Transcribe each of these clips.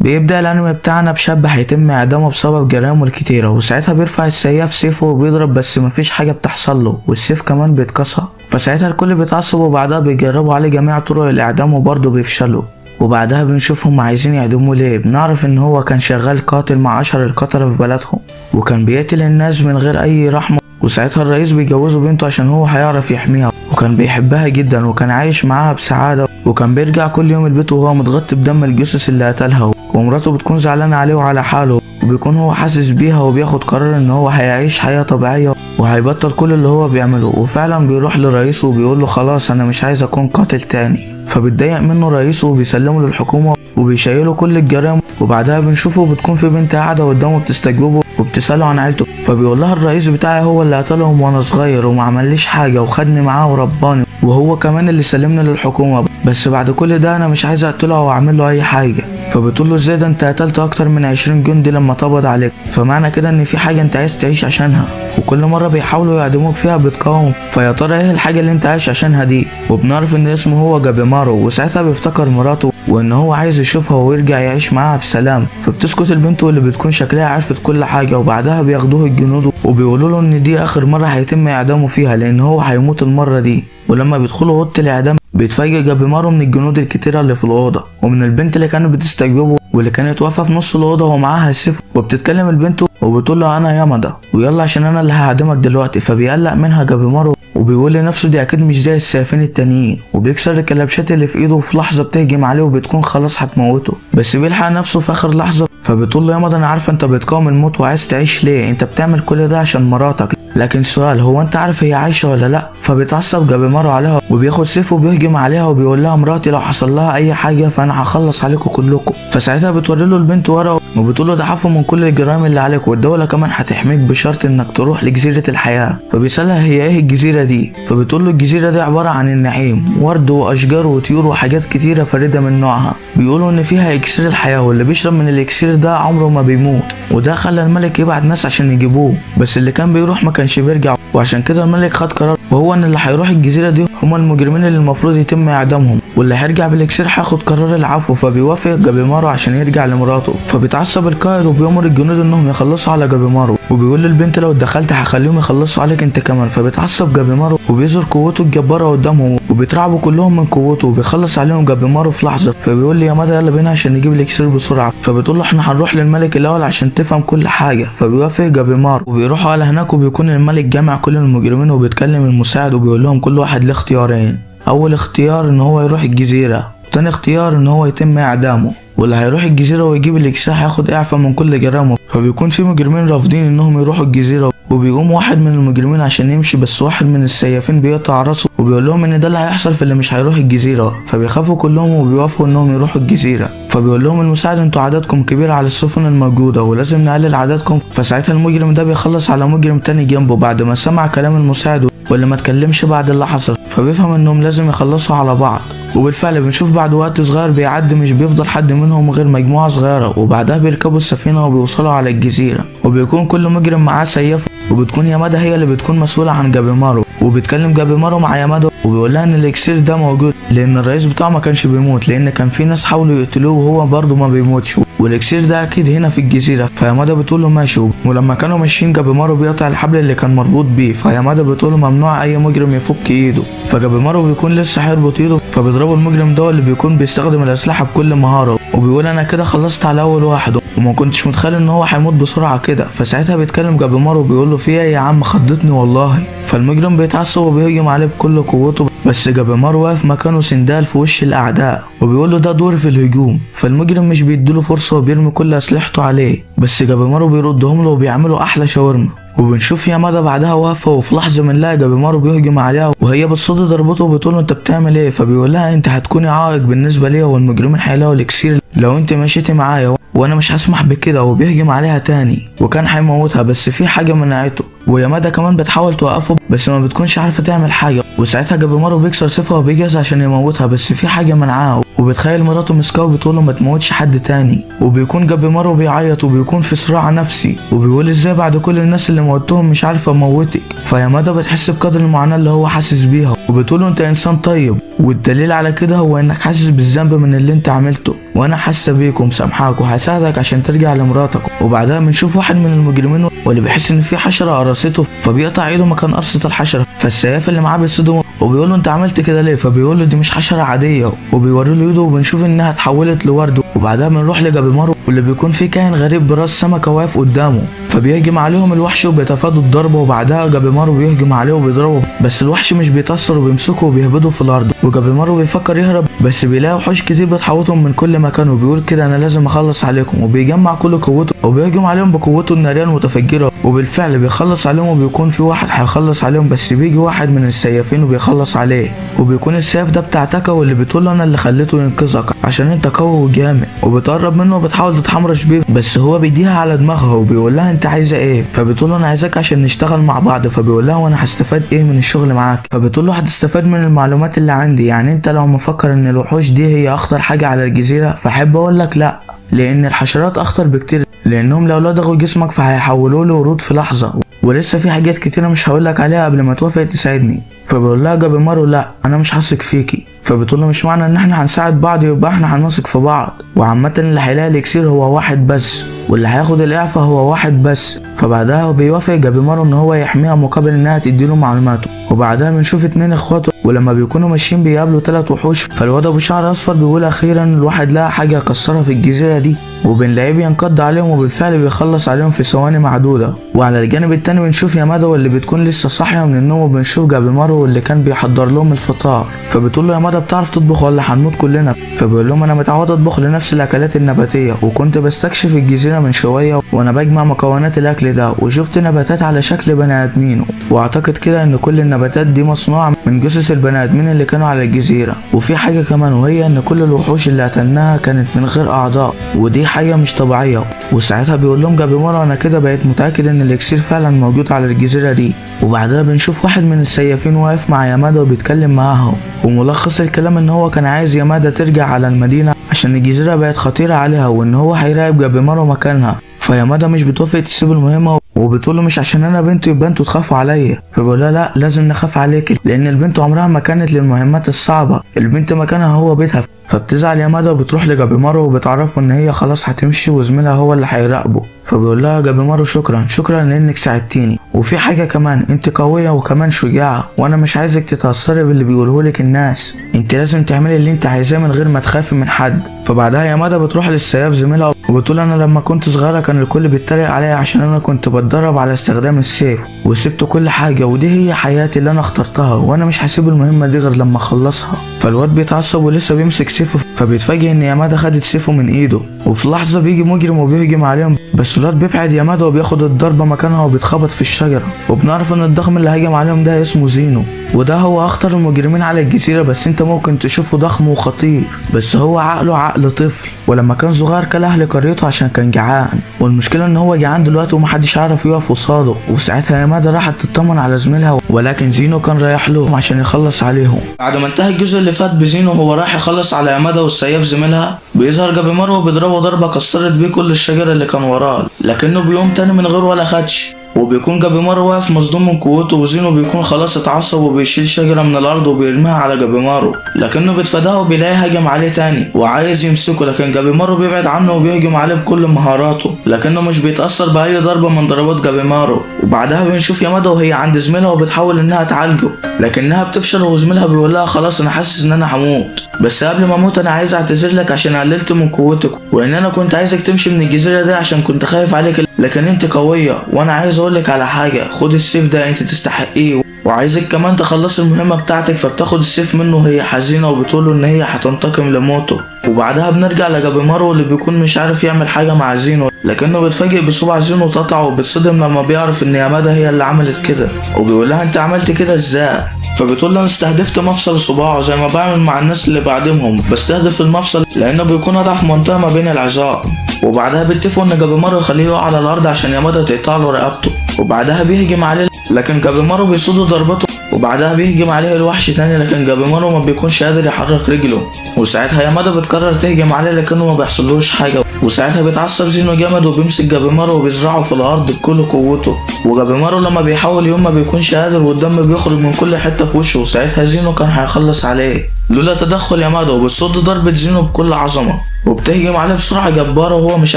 بيبدأ الانمي بتاعنا بشاب هيتم اعدامه بسبب جرائمه الكتيرة، وساعتها بيرفع السياف سيفه وبيضرب بس مفيش حاجة بتحصل له، والسيف كمان بيتكسر. فساعتها الكل بيتعصب وبعدها بيجربوا عليه جميع طرق الاعدام وبرضه بيفشلوا. وبعدها بنشوفهم عايزين يعدموه ليه. بنعرف ان هو كان شغال قاتل مع اشهر القتلة في بلدهم، وكان بيقتل الناس من غير اي رحمة. وساعتها الرئيس بيجوزه بنته عشان هو هيعرف يحميها، وكان بيحبها جدا وكان عايش معاها بسعادة. وكان بيرجع كل يوم البيت وهو متغطي بدم الجثث اللي قتلها، ومراته بتكون زعلانة عليه وعلى حاله، وبيكون هو حاسس بيها وبياخد قرار ان هو هيعيش حياة طبيعية وهيبطل كل اللي هو بيعمله. وفعلا بيروح لرئيسه وبيقول له خلاص انا مش عايز اكون قاتل تاني. فبيتضايق منه رئيسه وبيسلمه للحكومة وبيشيله كل الجرائم. وبعدها بنشوفه بتكون في بنت قاعدة قدامه بتستجوبه وبتسأله عن عيلته، فبيقول لها الرئيس بتاعي هو اللي قتلهم وانا صغير وما عمليش حاجة وخدني معاه ورباني، وهو كمان اللي سلمني للحكومة، بس بعد كل ده انا مش عايز اقتله او اعمل له اي حاجة. فبتقول له ازاي ده انت قتلت اكتر من 20 جندي لما قبض عليك، فمعنى كده ان في حاجة انت عايز تعيش عشانها، وكل مرة بيحاولوا يعدموك فيها بتقاوم. فيا ترى ايه الحاجة اللي انت عايش عشانها دي؟ وبنعرف ان اسمه هو جابيمارو، وساعتها بيفتكر مراته وان هو عايز يشوفها ويرجع يعيش معاها في سلام. فبتسكت البنت واللي بتكون شكلها عرفت كل حاجة، وبعدها بياخدوه الجنود وبيقولوا له ان دي اخر مرة هيتم اعدامه فيها لان هو هيموت المرة دي. ولما بيدخلوا اوضه الاعدام بيتفاجئ جابيمارو من الجنود الكتيرة اللي في الاوضه ومن البنت اللي كانت بتستجوبه واللي كانت واقفه في نص الاوضه ومعاها السيف. وبتتكلم البنت وبتقول له انا يامادا ويلا عشان انا اللي هعدمك دلوقتي. فبيقلق منها جابيمارو وبيقول لنفسه دي اكيد مش زي السيافين التانيين، وبيكسر الكلبشات اللي في ايده وفي لحظه بتهجم عليه وبتكون خلاص هتموته، بس بيلحق نفسه في اخر لحظه. فبتقول له يامادا انا عارفه انت بتقاوم الموت وعايز تعيش ليه، انت بتعمل كل ده عشان مراتك، لكن سؤال هو انت عارف هي عايشه ولا لا؟ فبيتعصب جابيمارو عليها وبياخد سيفه وبيهجم عليها وبيقول لها مراتي لو حصل لها اي حاجه فانا هخلص عليكم كلكم. فساعتها بتوري له البنت ورقه وبتقول له ده عفو من كل الجرائم اللي عليك والدوله كمان هتحميك بشرط انك تروح لجزيره الحياه. فبيسالها هي ايه الجزيره دي؟ فبتقول له الجزيره دي عباره عن النعيم، ورد واشجار وطيور وحاجات كتيره فريده من نوعها. بيقولوا ان فيها اكسير الحياه واللي بيشرب من الاكسير ده عمره ما بيموت، وده خلى الملك يبعت ناس عشان يجيبوه، بس اللي كان بيروح ما كانش بيرجع. وعشان كده الملك خد قرار وهو ان اللي هيروح الجزيره دي هما المجرمين اللي المفروض يتم اعدامهم، واللي هيرجع بالاكسير هياخد قرار العفو. فبيوافق جابيمارو عشان يرجع لمراته. فبيتعصب القائد وبيامر الجنود انهم يخلصوا على جابيمارو وبيقول للبنت لو اتدخلت هخليهم يخلصوا عليك انت كمان. فبيتعصب جابيمارو وبيظهر قوته الجباره قدامهم وبيترعبوا كلهم من قوته وبيخلص عليهم جابيمارو في لحظه. فبيقول لي يا مدى يلا بينا عشان نجيب الاكسير بسرعه. فبتقول له احنا هنروح للملك الاول عشان تفهم كل حاجه. فبيوافق جابيمارو وبيروحوا على هناك وبيكون الملك جامع كل المجرمين وبيتكلم المساعد وبيقول لهم كل واحد له اختيارين، اول اختيار ان هو يروح الجزيره، وتاني اختيار ان هو يتم اعدامه، واللي هيروح الجزيره ويجيب الاكسير هياخد اعفاء من كل جرائمه. فبيكون في مجرمين رافضين انهم يروحوا الجزيره وبيقوم واحد من المجرمين عشان يمشي، بس واحد من السيافين بيقطع راسه وبيقول لهم ان ده اللي هيحصل في اللي مش هيروح الجزيره. فبيخافوا كلهم وبيوافقوا انهم يروحوا الجزيره. فبيقول لهم المساعد انتوا عددكم كبير على السفن الموجوده ولازم نقلل عددكم. فساعتها المجرم ده بيخلص على مجرم تاني جنبه بعد ما سمع كلام المساعد واللي ما اتكلمش بعد اللي حصل، فبيفهم انهم لازم يخلصوا على بعض. وبالفعل بنشوف بعد وقت صغير بيعدي مش بيفضل حد منهم غير مجموعه صغيره، وبعدها بيركبوا السفينه وبيوصلوا على الجزيره وبيكون كل مجرم معاه سيف، وبتكون يامادا هي اللي بتكون مسؤوله عن جابيمارو. وبيتكلم جابيمارو مع يامادا وبيقول لها ان الاكسير ده موجود لان الرئيس بتاعه ما كانش بيموت، لان كان في ناس حاولوا يقتلوه وهو برضه ما بيموتش، والاكسير ده اكيد هنا في الجزيره. فيامادا بتقول له ماشي. ولما كانوا ماشيين جابيمارو بيقطع الحبل اللي كان مربوط بيه، فيامادا بتقول له ممنوع اي مجرم يفك ايده. فجابيمارو بيكون لسه هيربط ايده فبيضربه المجرم ده اللي بيكون بيستخدم الاسلحه بكل مهاره، وبيقول انا كده خلصت على اول واحد وما كنتش متخيل ان هو هيموت بسرعه كده. فساعتها بيتكلم جابيمارو وبيقول له في ايه يا عم خضتني والله. فالمجرم بيتعصب وبيهجم عليه بكل قوته، بس جابيمارو واقف مكانه سندال في وش الاعداء وبيقول له ده دور في الهجوم. فالمجرم مش بيديله فرصه وبيرمي كل اسلحته عليه، بس جابيمارو بيردهم له وبيعملوا احلى شاورما. وبنشوف يامادا بعدها واقفه وفي لحظه بنلاقي جابيمارو بيهجم عليها وهي بتصد ضربته وبتقول له انت بتعمل ايه؟ فبيقول لها انت هتكوني عائق بالنسبه ليا والمجرمين هيلاقوا الاكسير لو انت مشيتي معايا وانا مش هسمح بكده. وبيهجم عليها تاني وكان هيموتها بس في حاجه منعته، ويامادا كمان بتحاول توقفه بس ما بتكونش عارفه تعمل حاجه. وساعتها جابيمارو بيكسر سيفها وبيجهز عشان يموتها بس في حاجه منعاه، وبتخيل مراته مسكاه وبتقوله ما تموتش حد تاني. وبيكون جابيمارو بيعيط وبيكون في صراع نفسي وبيقول ازاي بعد كل الناس اللي موتهم مش عارفه اموتك. فيامادا بتحس بقدر المعاناه اللي هو حاسس بيها وبتقوله انت انسان طيب، والدليل على كده هو انك حاسس بالذنب من اللي انت عملته، وانا حاسه بيك ومسامحاك وهساعدك عشان ترجع لمراتك. وبعدها بنشوف واحد من المجرمين واللي بيحس ان في حشره قرصته فبيقطع ايده مكان قرصه الحشره، فالسياف اللي معاه بيصدمه وبيقول له انت عملت كده ليه؟ فبيقول له دي مش حشره عاديه، وبيوري له ايده وبنشوف انها اتحولت لورد. وبعدها بنروح لجابيمارو واللي بيكون فيه كائن غريب براس سمكه واقف قدامه، فبيهجم عليهم الوحش وبيتفادوا الضربه. وبعدها جابيمارو بيهجم عليه وبيضربه بس الوحش مش بيتاثر وبيمسكه وبيهبده في الارض. وجابيمارو بيفكر يهرب بس بيلاقي وحوش كتير بتحوطهم من كل مكان وبيقول كده انا لازم اخلص عليكم، وبيجمع كل قوته وبيهجم عليهم بقوته الناريه المتفجره. وبالفعل بيخلص عليهم وبيكون في واحد هيخلص عليهم بس بيجي واحد من السيافين وبيخلص عليه، وبيكون السيف ده بتاع تاكا واللي بتقول له انا اللي خليته ينقذك عشان انت قوي وجامد. وبتقرب منه وبتحاول تتحمرش بيه بس هو بيديها على دماغها وبيقول لها انت عايزه ايه؟ فبتقول له انا عايزاك عشان نشتغل مع بعض. فبيقول لها وانا هستفاد ايه من الشغل معاك؟ فبتقول له هتستفاد من المعلومات اللي عندي، يعني انت لو مفكر ان الوحوش دي هي اخطر حاجه على الجزيره فاحب اقول لك لا، لان الحشرات اخطر بكتير لانهم لو لدغوا جسمك فهيحولوا له ورود في لحظه، ولسه في حاجات كتيره مش هقولك عليها قبل ما توافق تساعدني. فبيقول لها جابيمارو لا انا مش هثق فيكي. فبتقول له مش معنى ان احنا هنساعد بعض يبقى احنا هنثق في بعض، وعامه اللي هيلاقي الاكسير هو واحد بس واللي هياخد الاعفاء هو واحد بس. فبعدها بيوافق جابيمارو ان هو يحميها مقابل انها تديله معلوماته. وبعدها بنشوف اتنين اخواته ولما بيكونوا ماشيين بيقابلوا 3 وحوش، فالواد ابو شعر اصفر بيقول اخيرا الواحد لقى حاجه يكسرها في الجزيره دي، وبنلاقيه بينقض عليهم وبالفعل بيخلص عليهم في ثواني معدوده. وعلى الجانب التاني بنشوف يامادا واللي بتكون لسه صاحيه من النوم، وبنشوف جابيمارو واللي كان بيحضر لهم الفطار. فبتقول له يامادا بتعرف تطبخ ولا هنموت كلنا؟ فبيقول لهم انا متعود اطبخ لنفس الاكلات النباتيه وكنت بستكشف الجزيره من شويه وانا بجمع مكونات الاكل ده وشفت نباتات على شكل بني ادمين، واعتقد كده ان كل النباتات دي مصنوعه من جثث البني ادمين اللي كانوا على الجزيره. وفي حاجه كمان وهي ان كل الوحوش اللي قتلناها كانت من غير اعضاء ودي حاجه مش طبيعيه. وساعتها بيقول لهم جابيمارو انا كده بقيت متاكد ان الاكسير فعلا موجود على الجزيره دي. وبعدها بنشوف واحد من السيافين واقف مع يامادا وبيتكلم معاهم، وملخص الكلام ان هو كان عايز يامادا ترجع على المدينه عشان الجزيره بقت خطيره عليها وان هو هيراقب جابيمارو مكانها. فيامادا مش بتوافق تسيب المهمه وبتقوله مش عشان انا بنت يبقى انتوا تخافوا عليا. فبقول لها لا لازم نخاف عليك لان البنت عمرها ما كانت للمهمات الصعبه، البنت مكانها هو بيتها. فبتزعل يامادا وبتروح لجابيمارو وبتعرفه ان هي خلاص هتمشي وزميلها هو اللي هيراقبه. فبيقول لها جابيمارو شكرا لانك ساعدتيني، وفي حاجه كمان انت قويه وكمان شجاعه وانا مش عايزك تتاثري باللي بيقوله لك الناس، انت لازم تعملي اللي انت عايزاه من غير ما تخافي من حد. فبعدها يامادا بتروح للسياف زميلها وبتقول انا لما كنت صغيره كان الكل بيتريق عليا عشان انا كنت بتدرب على استخدام السيف وسبت كل حاجه ودي هي حياتي اللي انا اخترتها وانا مش هسيب المهمه دي غير لما اخلصها. فالواد بيتعصب ولسه بيمسك سيفه فبيتفاجئ ان يامادا خدت سيفه من ايده، وفي لحظه بيجي مجرم وبيهجم عليهم بس الواد بيبعد يامادا وبياخد الضربه مكانها وبيتخبط في الشجره. وبنعرف ان الضخم اللي هجم عليهم ده اسمه زينو، وده هو اخطر المجرمين على الجزيره، بس انت ممكن تشوفه ضخم وخطير بس هو عقله عقل طفل، ولما كان صغير كل اهل قريته عشان كان جعان، والمشكله ان هو جعان دلوقتي ومحدش عارف يقف قصاده. وساعتها يامادا راحت تطمن على زميلها ولكن زينو كان رايح لهم عشان يخلص عليهم. بعد ما انتهى الجزء اللي فات بزينو وهو رايح يخلص على يامادا والسياف زميلها، بيظهر جابيمارو وبيضربه ضربه كسرت بيه كل الشجر اللي كان وراه، لكنه بيقوم تاني من غير ولا خدش. وبيكون جابيمارو واقف مصدوم من قوته، وزينو بيكون خلاص اتعصب وبيشيل شجرة من الأرض وبيرميها على جابيمارو، لكنه بيتفاداها وبيلاقيه هجم عليه تاني وعايز يمسكه، لكن جابيمارو بيبعد عنه وبيهجم عليه بكل مهاراته، لكنه مش بيتأثر بأي ضربة من ضربات جابيمارو. وبعدها بنشوف يامادا وهي عند زميلها وبتحاول إنها تعالجه، لكنها بتفشل وزميلها بيقول لها خلاص أنا حاسس إن أنا هموت، بس قبل ما أموت أنا عايز أعتذر لك عشان قللت من قوتك، وإن أنا كنت عايزك تمشي من الجزيرة دي عشان كنت خايف عليك، لكن أنت قوية وأنا عايز أقولك على حاجة، خد السيف ده أنت تستحقيه، وعايزك كمان تخلص المهمة بتاعتك. فبتاخد السيف منه وهي حزينة وبتقوله ان هي هتنتقم لموته، وبعدها بنرجع لجابيمارو اللي بيكون مش عارف يعمل حاجة مع زينو، لكنه بيتفاجئ بصبع زينو اتقطع وبيتصدم لما بيعرف ان يامادا هي اللي عملت كده، وبيقول لها انت عملت كده ازاي؟ فبتقول له انا استهدفت مفصل صباعه زي ما بعمل مع الناس اللي بعدمهم، بستهدف المفصل لانه بيكون اضعف منطقة ما بين العظام. وبعدها بيتفقوا ان جابيمارو يخليه يقع على الارض عشان يامادا تقطع له رقبته، وبعدها بيهجم عليه لكن جابيمارو بيصد ضربته، وبعدها بيهجم عليه الوحش تاني لكن جابيمارو ما بيكونش قادر يحرك رجله، وساعتها يامادا بتقرر تهجم عليه لكنه ما بيحصلوش حاجه، وساعتها بيتعصب زينو جامد وبيمسك جابيمارو وبيزرعه في الارض بكل قوته، وجابيمارو لما بيحاول يقوم ما بيكونش قادر والدم بيخرج من كل حته في وشه، وساعتها زينو كان هيخلص عليه لولا تدخل يامادا، وبتصد ضربه زينو بكل عظمه وبتهجم عليه بسرعه جباره وهو مش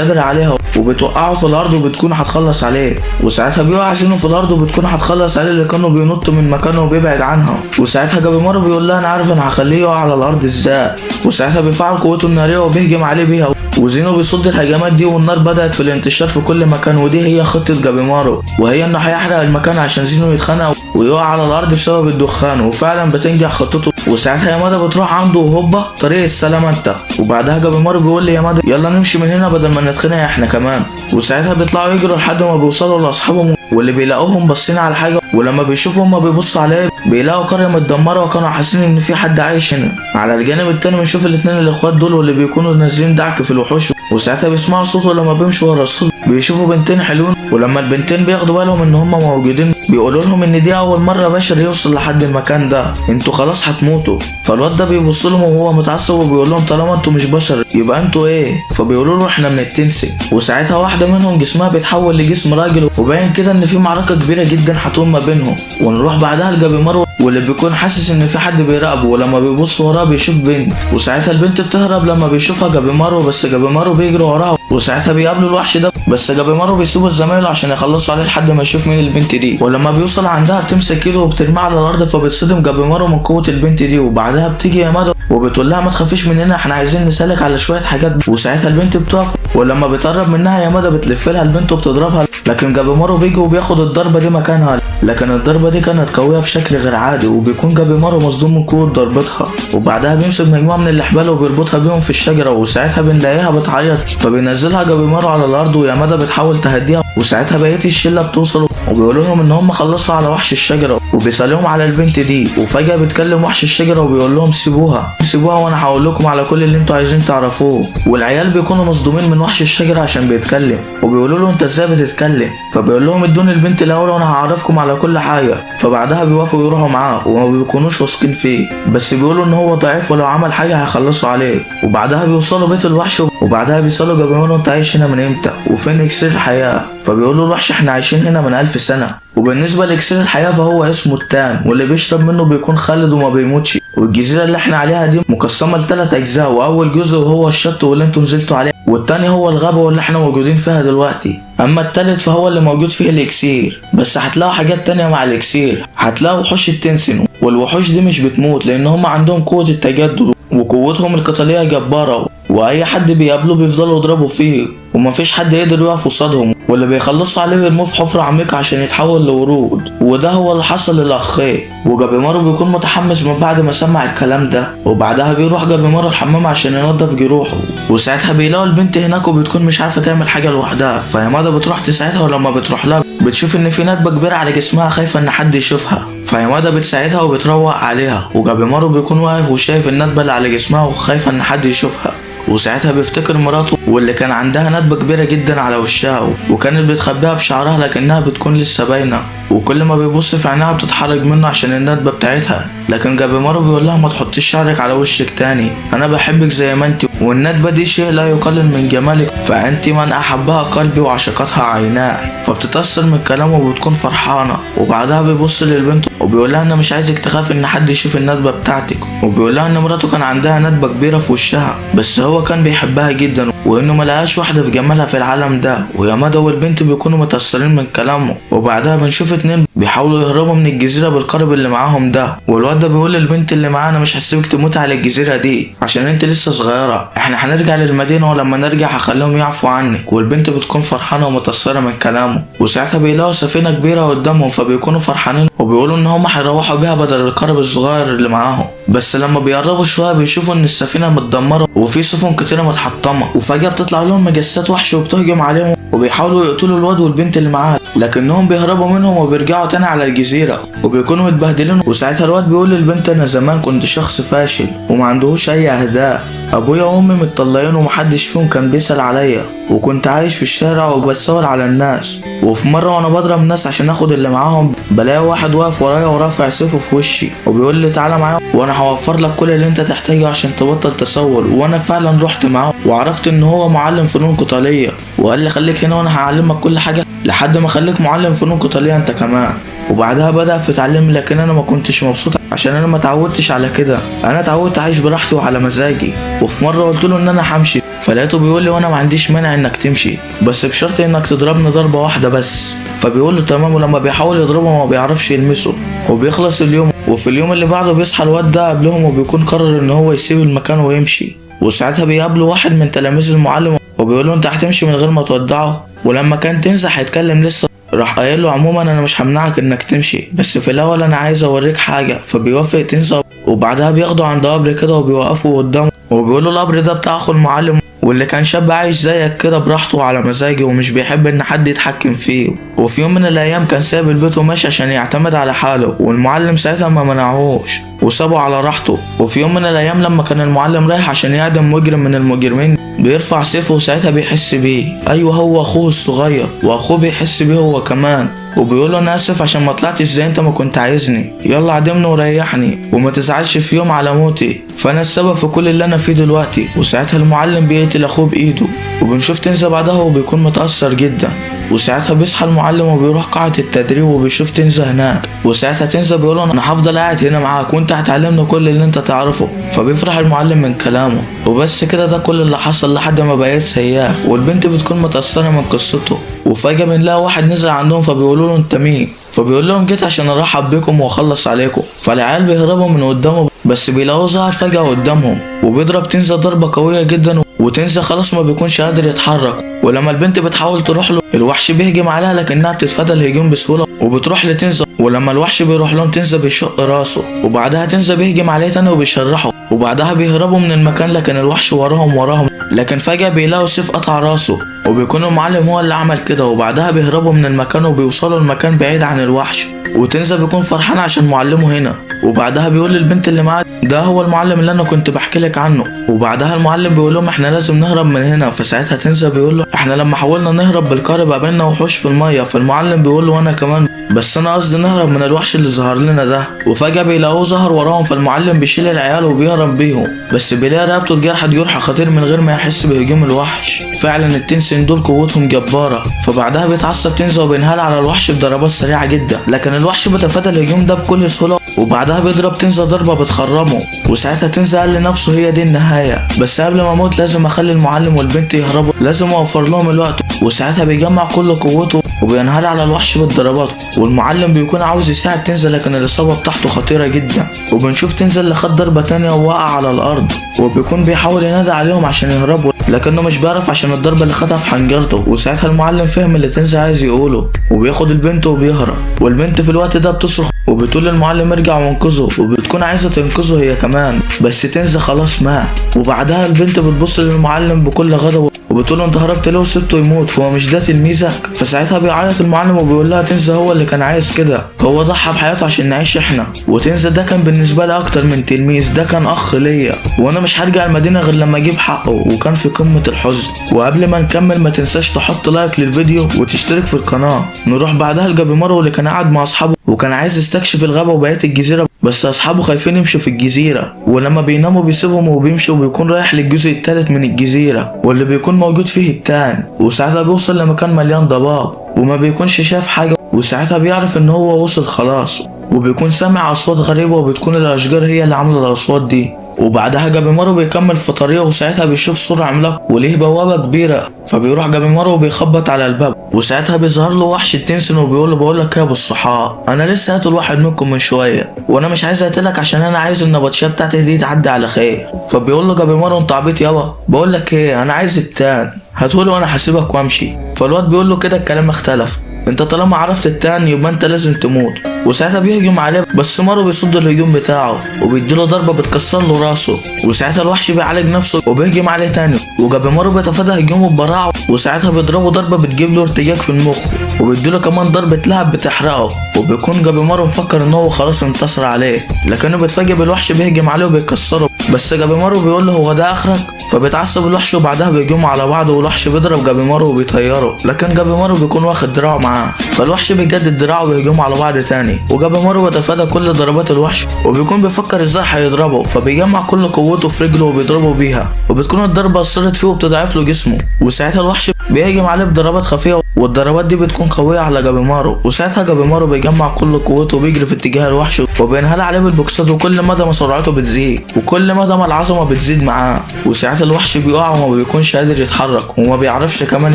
قادر عليها، وبتوقعه في الارض وبتكون هتخلص عليه، وساعتها بيقع زينو في الارض وبتكون هتخلص عليه لكنه بينط من مكانه وبيبعد عنها، وساعتها جابيمارو بيقول لها انا عارف انا هخليه يقع على الارض ازاي، وساعتها بيفعل قوته الناريه وبيهجم عليه بيها، وزينو بيصد الهجمات دي والنار بدأت في الانتشار في كل مكان، ودي هي خطة جابيمارو، وهي انه هيحرق المكان عشان زينو يتخنق ويقع على الارض بسبب الدخان، وفعلا بتنجح خطته، وساعتها يامادا بتروح عنده وهوبا طريق السلام انت، وبعدها جابيمارو بيقول لي يامادا يلا نمشي من هنا بدل ما نتخنق احنا كمان، وساعتها بيطلعوا يجروا لحد ما بيوصلوا لاصحابهم واللي بيلاقوهم باصين على حاجه، ولما بيشوفوا هما بيبصوا عليه بيلاقوا قريه متدمره وكانوا حاسين ان في حد عايش هنا. على الجانب التاني بنشوف الاتنين الاخوات دول واللي بيكونوا نازلين دعك في الوحوش، وساعتها بيسمعوا صوت ولما بيمشوا ورا الصوت بيشوفوا بنتين حلوين، ولما البنتين بياخدوا بالهم ان هما موجودين بيقولوا لهم ان دي اول مره بشر يوصل لحد المكان ده، انتوا خلاص هتموتوا. فالواد ده بيبص لهم وهو متعصب وبيقول لهم طالما انتوا مش بشر يبقى انتوا ايه؟ فبيقولوا له احنا من التنسي، وساعتها واحده منهم جسمها بيتحول لجسم راجل، وباين كده ان في معركه كبيره جدا هتقوم ما بينهم، ونروح بعدها لجابيمارو واللي بيكون حاسس ان في حد بيراقبه، ولما بيبص وراه بيشوف بنت، وساعتها البنت بتهرب لما بيشوفها جابيمارو، بس جابيمارو بيجري وراها، وساعتها بيقابلوا الوحش ده بس جابيمارو بيسيبه لزمايله عشان يخلصوا عليه لحد ما يشوف مين البنت دي، ولما بيوصل عندها بتمسك ايده وبترميه على الارض فبتصدم جابيمارو من قوه البنت دي، وبعدها بتيجي يامادا وبتقول لها ما تخافيش مننا احنا عايزين نسالك على شويه حاجات، وساعتها البنت بتقف ولما بتقرب منها يامادا بتلف لها البنت وبتضربها، لكن جابيمارو بيجي وبياخد الضربه دي مكانها، لكن الضربه دي كانت قويه بشكل غير عادي وبيكون جابيمارو مصدوم من قوه ضربتها، وبعدها بيمسك مجموعه من الاحبال وبيربطها بيهم في الشجره، وساعتها بنلاقيها بتعيط فبينزلها جابيمارو على الارض ويامادا بتحاول تهديها، وساعتها بقيه الشله بتوصل وبيقولوا لهم ان هم خلصوا على وحش الشجره وبيسالوهم على البنت دي، وفجاه بيتكلم وحش الشجره وبيقول لهم سيبوها وانا هقول لكم على كل اللي انتوا عايزين تعرفوه، والعيال بيكونوا مصدومين من وحش الشجره عشان بيتكلم وبيقولوا له انت ازاي بتتكلم، فبيقول لهم ادوني البنت الاول وانا هعرفكم على كل حاجه، فبعدها بيوافقوا يروحوا معاه وما بيكونوش واثقين فيه بس بيقولوا ان هو ضعيف ولو عمل حاجه هيخلصوا عليه، وبعدها بيوصلوا بيت الوحش وبعدها بيسالوا جابيمارو انت عايش هنا من امتى وفين اكسير الحياه، فبيقولوا الوحش احنا عايشين هنا من 1000 سنه، وبالنسبه لاكسير الحياه فهو اسمه التان واللي بيشرب منه بيكون خالد وما بيموتش، والجزيره اللي احنا عليها دي مقسمه ل3 اجزاء، واول جزء وهو الشط واللي انتوا نزلتوا عليه، والتاني هو الغابه واللي احنا موجودين فيها دلوقتي، اما التالت فهو اللي موجود فيه الاكسير، بس هتلاقوا حاجات تانية مع الاكسير، هتلاقوا وحوش التنسن، والوحوش دي مش بتموت لان هم عندهم قوه التجدد وقوتهم القتاليه جباره، واي حد بيقابله بيفضلوا يضربوا فيه ومفيش حد يقدر يقف قصادهم، واللي بيخلصوا عليه بيرموه في حفره عميقه عشان يتحول لورود، وده هو اللي حصل للاخين، وجابيمارو بيكون متحمس من بعد ما سمع الكلام ده، وبعدها بيروح جابيمارو الحمام عشان ينظف جروحه، وساعتها بيلاقوا البنت هناك وبتكون مش عارفه تعمل حاجه لوحدها، فيامادا بتروح تساعدها ولما بتروح لها بتشوف ان في ندبه كبيره على جسمها خايفه ان حد يشوفها، فيامادا بتساعدها وبتروق عليها، وجابيمارو بيكون واقف وشايف الندبه اللي على جسمها وخايفه ان حد يشوفها، وساعتها بيفتكر مراته واللي كان عندها ندبه كبيره جدا على وشها وكانت بتخبيها بشعرها لكنها بتكون لسه باينه، وكل ما بيبص في عينها بتتحرك منه عشان الندبه بتاعتها، لكن جابيمارو بيقول لها ما تحطيش شعرك على وشك تاني، انا بحبك زي ما انت والندبه دي شيء لا يقلل من جمالك، فانت من احبها قلبي وعشقتها عيناه، فبتتاثر من كلامه وبتكون فرحانه، وبعدها بيبص للبنت وبيقول لها انا مش عايزك تخاف ان حد يشوف الندبه بتاعتك، وبيقول لها ان مراته كان عندها ندبه كبيره في وشها بس هو كان بيحبها جدا وانه ملقاش واحده في جمالها في العالم ده، ويامادا والبنت بيكونوا متاثرين من كلامه، وبعدها بنشوف 2 بيحاولوا يهربوا من الجزيره بالقارب اللي معاهم ده، والواد ده بيقول للبنت اللي معاه انا مش هسيبك تموت على الجزيره دي عشان انت لسه صغيره، احنا هنرجع للمدينة ولما نرجع هخليهم يعفوا عنك. والبنت بتكون فرحانة ومتأثرة من كلامه. وساعتها بيلاقوا سفينة كبيرة قدامهم فبيكونوا فرحانين وبيقولوا ان هم هيروحوا بيها بدل القارب الصغير اللي معاهم. بس لما بيقربوا شوية بيشوفوا ان السفينة متدمرة وفي سفن كتيرة متحطمة، وفجأة بتطلع لهم مجسات وحش وبتهجم عليهم وبيحاولوا يقتلوا الواد والبنت اللي معاه، لكنهم بيهربوا منهم وبيرجعوا تاني على الجزيرة وبيكونوا متبهدلين. وساعتها الواد بيقول للبنت انا زمان كنت شخص فاشل وما عندهوش اي اهداف، ابويا وامي متطلقين ومحدش فيهم كان بيسأل عليا، وكنت عايش في الشارع وبتصور على الناس. وفي مرة وانا بضرب الناس عشان اخد اللي معاهم بلاقي واحد واقف ورايا ورافع سيفه في وشي وبيقول لي تعالى معايا وانا هوفر لك كل اللي انت تحتاجه عشان تبطل تصور. وانا فعلا رحت معاه وعرفت ان هو معلم فنون قتالية، وقال لي خليك هنا وانا هعلمك كل حاجة لحد ما اخليك معلم فنون قتالية انت كمان. وبعدها بدأ في تعليمي، لكن انا ما كنتش مبسوط عشان انا ما اتعودتش على كده، انا اتعودت اعيش براحتي وعلى مزاجي. وفي مرة قلت له ان انا همشي فلقيته بيقول لي وانا ما عنديش مانع انك تمشي بس بشرط انك تضربني ضربة واحدة بس. فبيقول له تمام، ولما بيحاول يضربه ما بيعرفش يلمسه وبيخلص اليوم. وفي اليوم اللي بعده بيصحى الواد ده قبلهم وبيكون قرر ان هو يسيب المكان ويمشي. وساعتها بيقابله واحد من تلاميذ المعلم وبيقول له انت هتمشي من غير ما تودعه. ولما كان تنزل هيتكلم لسه راح قايل له عموما انا مش همنعك انك تمشي بس في الاول انا عايز اوريك حاجه. فبيوافق تنزل وبعدها بياخده عند قبر كده وبيوقفه قدامه وبيقول له القبر ده بتاع اخو المعلم واللي كان شاب عايش زيك كده براحته وعلى مزاجه ومش بيحب ان حد يتحكم فيه. وفي يوم من الايام كان سايب البيت وماشي عشان يعتمد على حاله، والمعلم ساعتها ما منعهوش وسابه على راحته. وفي يوم من الايام لما كان المعلم رايح عشان يعدم مجرم من المجرمين بيرفع سيفه وساعتها بيحس بيه، ايوه هو اخوه الصغير واخوه بيحس بيه هو كمان وبيقول له انا اسف عشان ما طلعتش زي انت ما كنت عايزني، يلا عدمني وريحني وما تزعلش في يوم على موتي، فانا السبب في كل اللي انا فيه دلوقتي. وساعتها المعلم بيقتل اخوه بايده وبنشوف تنزا بعدها وبيكون متأثر جدا. وساعتها بيصحى المعلم وبيروح قاعة التدريب وبيشوف تنزا هناك. وساعتها تنزا بيقول له انا هفضل قاعد هنا معاك وانت هتعلمنا كل اللي انت تعرفه. فبيفرح المعلم من كلامه. وبس كده ده كل اللي حصل لحد ما بقيت سياف، والبنت بتكون متأثرة من قصته. وفجأة بنلاقي واحد نزل عندهم فبيقولوا له انت مين؟ فبيقول لهم جيت عشان ارحب بكم واخلص عليكم. فالعيال بيهربوا من قدامه بس بيلاقوه ظهر فجأة قدامهم وبيضرب تنزا ضربة قوية جدا وتنزا خلاص ما بيكونش قادر يتحرك. ولما البنت بتحاول تروح له الوحش بيهجم عليها لكنها بتتفادى الهجوم بسهولة وبتروح لتنزا. ولما الوحش بيروح لهم تنزا بيشق راسه وبعدها تنزا بيهجم عليه تاني وبيشرحه وبعدها بيهربوا من المكان لكن الوحش وراهم لكن فجأة بيلاقوا سيف قطع راسه وبيكون المعلم هو اللي عمل كده. وبعدها بيهربوا من المكان وبيوصلوا المكان بعيد عن الوحش وتنزا بيكون فرحان عشان معلمه هنا. وبعدها بيقول للبنت اللي معاه ده هو المعلم اللي انا كنت بحكي لك عنه. وبعدها المعلم بيقول لهم احنا لازم نهرب من هنا. فساعتها تنزا بيقول له احنا لما حاولنا نهرب بالقارب قابلنا وحوش في الميه. فالمعلم بيقول له وانا كمان بس انا قصدي نهرب من الوحش اللي ظهر لنا ده. وفجأة بيلاقوه ظهر وراهم فالمعلم بيشيل العيال وبيهرب بيهم بس بيلاقي رقبته اتجرحت جرح خطير من غير ما يحس بهجوم الوحش. فعلا التنسين دول قوتهم جبارة. فبعدها بيتعصب تنزا وبينهال على الوحش بضربات سريعة جدا لكن الوحش بيتفادى الهجوم ده بكل سهولة وبعدها بيضرب تنزا ضربة بتخرمه. وساعتها تنزا قال لنفسه هي دي النهاية بس قبل ما اموت لازم اخلي المعلم والبنت يهربوا، لازم اوفر لهم الوقت. وساعتها بيجمع كل قوته وبينهال على الوحش بالضربات والمعلم بيكون عاوز يساعد تنزا لكن الاصابة بتاعته خطيرة جدا. وبنشوف تنزا اللي خد ضربة تانية ووقع على الارض وبيكون بيحاول ينادي عليهم عشان يهربوا لكنه مش بيعرف عشان الضربة اللي خدها في حنجرته. وساعتها المعلم فهم اللي تنزا عايز يقوله وبياخد البنت وبيهرب. والبنت في الوقت ده بتصرخ وبتقول للمعلم ارجع وانقذه وبتكون عايزة تنقذه هي كمان بس تنزا خلاص مات. وبعدها البنت بتبص للمعلم بكل غضب وبتقول له انت هربت ليه وسبته يموت، هو مش ده تلميذك؟ فساعتها بيعيط المعلم وبيقول لها تنزا هو اللي كان عايز كده، هو ضحى بحياته عشان نعيش احنا، وتنزا ده كان بالنسبه لي اكتر من تلميذ، ده كان اخ ليا وانا مش هرجع المدينه غير لما اجيب حقه. وكان في قمه الحزن. وقبل ما نكمل ما تنساش تحط لايك للفيديو وتشترك في القناه. نروح بعدها لجابيمارو اللي كان قاعد مع اصحابه وكان عايز يستكشف الغابه وبقيه الجزيره بس اصحابه خايفين يمشوا في الجزيره ولما بيناموا بيسيبهم وبيمشوا وبيكون رايح للجزء الثالث من الجزيره واللي بيكون موجود فيه التان. وساعتها بيوصل لمكان مليان ضباب وما بيكونش شاف حاجه وساعتها بيعرف ان هو وصل خلاص وبيكون سامع اصوات غريبه وبتكون الاشجار هي اللي عامله الاصوات دي. وبعدها جابيمارو بيكمل في طريقه، وساعتها بيشوف سور عملاق وليه بوابة كبيرة، فبيروح جابيمارو وبيخبط على الباب، وساعتها بيظهر له وحش التنسن وبيقول له بقول لك يا ابو الصحاب، انا لسه قاتل واحد منكم من شويه، وانا مش عايز اقتلك عشان انا عايز النبطشيه بتاعتي دي تعدي على خير. فبيقول له جابيمارو انت عبيط يابا، بقول لك ايه انا عايز التان هاتولي وانا هسيبك وامشي. فالواد بيقول له كده الكلام اختلف، انت طالما عرفت التان يبقى انت لازم تموت. وساعتها بيهجم عليه بس مارو بيصد الهجوم بتاعه وبيديله ضربه بتكسر له راسه، وساعتها الوحش بيعالج نفسه وبيهجم عليه تاني، وجابيمارو بيتفادى هجومه ببراعه، وساعتها بيضربه ضربه بتجيب له ارتجاج في المخ، وبيديله كمان ضربه لهب بتحرقه، وبيكون جابيمارو مفكر ان هو خلاص انتصر عليه، لكنه بيتفاجئ بالوحش بيهجم عليه وبيكسره، بس جابيمارو بيقول له هو ده اخرك؟ فبيتعصب الوحش وبعدها بيهجموا على بعض، والوحش بيضرب جابيمارو وبيطيره، لكن جابيمارو بيكون واخد دراعه معاه، فالوحش بيجدد دراعه وبيهجموا على بعض تاني، وجابيمارو بيتفادى كل ضربات الوحش وبيكون بيفكر ازاي هيضربه، فبيجمع كل قوته في رجله وبيضربه بيها، وبتكون الضربه اثرت فيه وبتضعف له جسمه، وساعتها الوحش بيهجم عليه بضربات خفيه، والضربات دي بتكون قويه على جابيمارو، وساعتها جابيمارو بيجمع كل قوته وبيجري في اتجاه الوحش وبينهال عليه بالبوكسات، وكل مدى ما سرعته بتزيد وكل مدى ما العظمه بتزيد معاه، وساعتها الوحش بيقع وما بيكونش قادر يتحرك وما بيعرفش كمان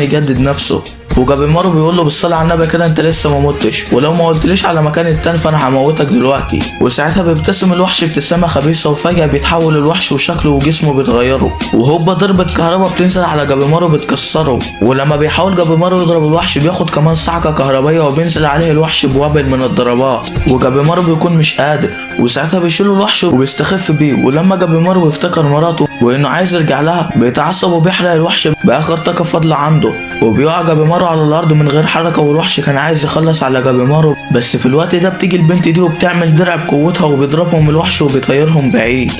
يجدد نفسه، وجابيمارو بيقول له بالصلاه على النبي كده انت لسه ما متش، ولو ما قلتليش على مكان التاني فانا هموتك دلوقتي. وساعتها بيبتسم الوحش ابتسامه خبيثه، وفجاه بيتحول الوحش وشكله وجسمه بيتغيروا، وهوبا ضربه كهرباء بتنزل على جابيمارو بتكسره، ولما بيحاول جابيمارو يضرب الوحش بياخد كمان صعقه كهربائيه وبينزل عليه الوحش بوابل من الضربات، وجابيمارو بيكون مش قادر، وساعتها بيشيل الوحش وبيستخف بيه، ولما جابيمارو بيفتكر مراته وانه عايز يرجع لها بيتعصب وبيحرق الوحش باخر طاقه فاضله عنده، وبيقع جابيمارو على الارض من غير حركه، والوحش كان عايز يخلص على جابيمارو، بس في الوقت ده بتيجي البنت دي وبتعمل درع بقوتها وبيضربهم الوحش وبيطيرهم بعيد.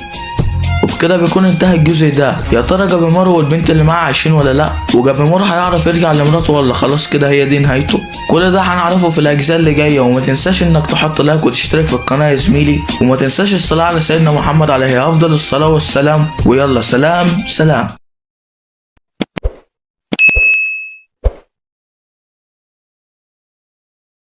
وبكده بيكون انتهى الجزء ده. يا ترى جابيمارو والبنت اللي معاه عايشين ولا لا؟ وجابيمارو هيعرف يرجع لمراته ولا خلاص كده هي دي نهايته؟ كل ده هنعرفه في الاجزاء اللي جايه، وما تنساش انك تحط لايك وتشترك في القناه يا زميلي، وما تنساش الصلاه على سيدنا محمد عليه افضل الصلاه والسلام، ويلا سلام سلام.